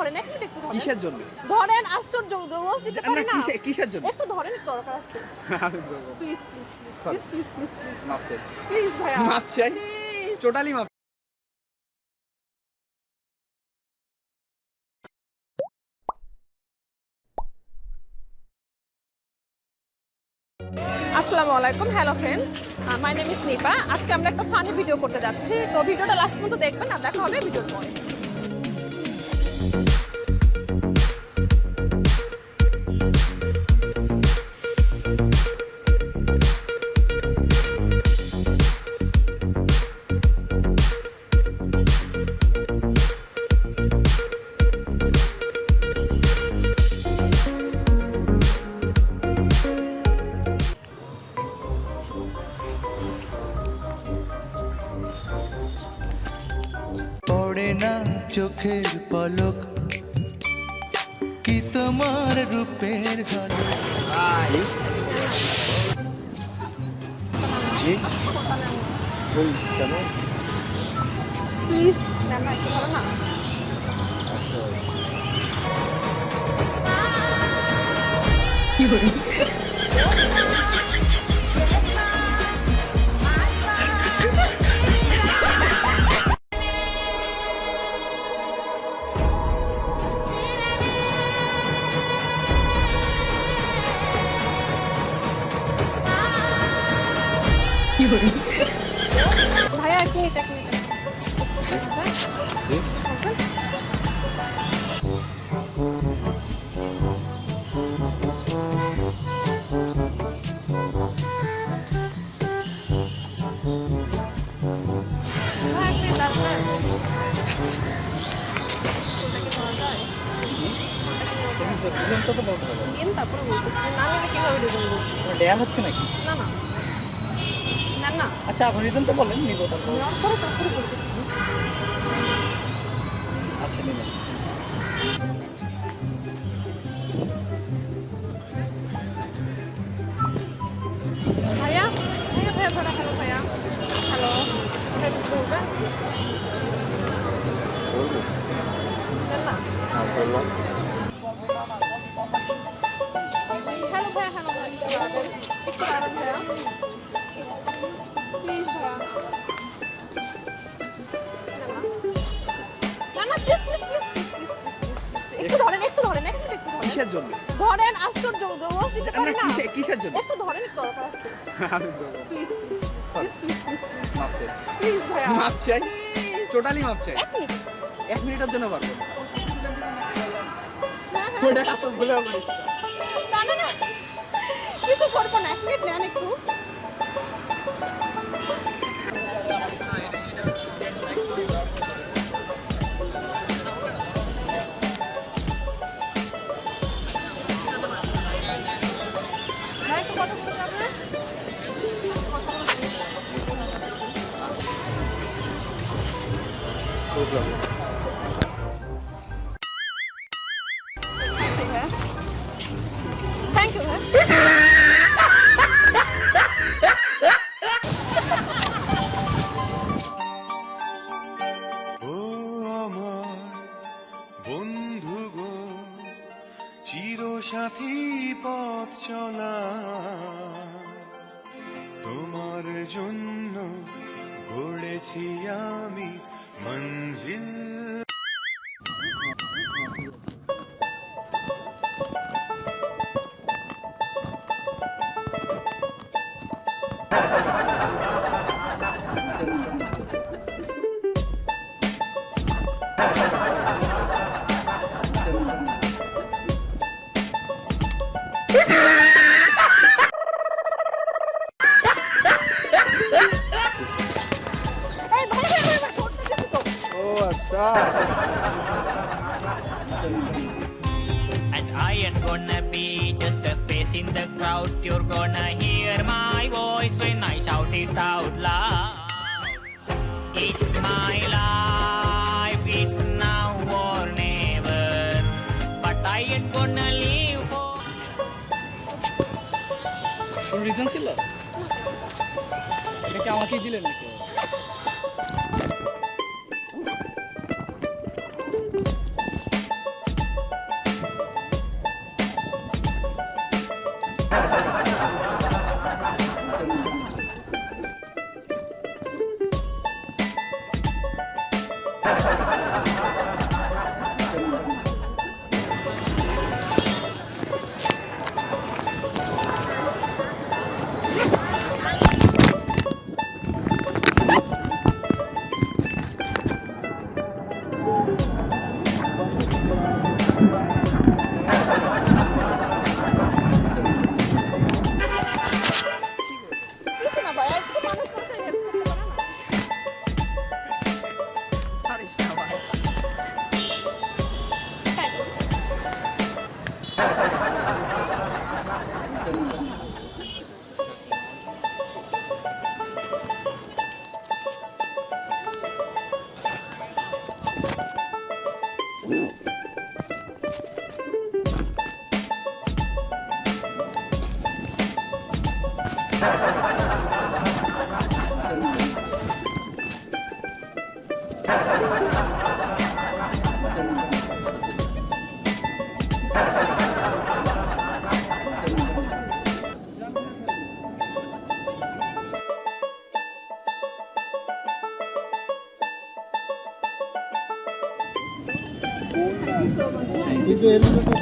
ধরেন এক মিনিট একটু ধরেন। কিসের জন্য? ধরেন আশ্চর্য রোজ দিতে পারি না। কিসের জন্য? একটু ধরেন একটু দরকার আছে। Please please please please please please মাফ চাই। প্লিজ ভাইয়া মাফ চাই। টোটালি মাফ। আসসালামু আলাইকুম, hello friends, my name is Nipa. আজকে আমরা একটা ফানি ভিডিও করতে যাচ্ছি, তো ভিডিওটা লাস্ট পর্যন্ত দেখবেন, আর দেখা হবে ভিডিওর পরে। পড়ে না চোখের পলক কি তোমার রূপের ঝলক। জি ফুল কেন? প্লিজ না একটু ভালো না। আচ্ছা কি বলি? কি বলি? ভাইয়া এক মিনিট এক মিনিট। জি ডিজাইনটা তো বলতে হবে। দেয়া হচ্ছে নাকি? আচ্ছা আপনি রিজন তো বলেন, নিব তারপর। আচ্ছা নিবেন। ভাইয়া ভাইয়া ভাইয়া ভাইয়া হ্যালো ভাইয়া হ্যালো বলবেন না। হ্যাঁ বললাম। হ্যালো ভাইয়া হ্যালো ভাইয়া একটু দাঁড়ান ভাইয়া প্লিজ ভাইয়া। না না প্লিজ প্লিজ প্লিজ প্লিজ একটু ধরেন এক মিনিট একটু ধরেন। কিসের জন্য? ধরেন আশ্চর্য রোজ দিতে পারি না। কিসের জন্য? একটু ধরেন একটু দরকার আছে। প্লিজ প্লিজ প্লিজ প্লিজ মাফ চাই। প্লিজ ভাইয়া মাফ চাই। টোটালি মাফ চাই। এক মিনিট। 1 মিনিটের জন্য পারবো না। হ্যাঁ, হ্যাঁ। ওইটা কাছে বলে বলিস না। না না না কিছু করবো না, এক মিনিট নেন একটু। ভাই, একটু কথা বলতে যাবে? বুঝলাম। থ্যাংক ইউ ভাই। ও আমার বন্ধু গো, চিরসাথী পথ চলা, তোমার জন্য গড়েছি আমি মঞ্জিল। এই ভাই ভাই ভাই ভাই করতে দিছি তো। ও আচ্ছা। And I ain't gonna be just a face in the crowd. You're gonna hear my voice when I shout it out loud. It's my life, it's now or never. But I ain't gonna live for. কোন reason ছিল? এটা কি আমাকেই দিলেন নাকি? কিন্তু এর মধ্যে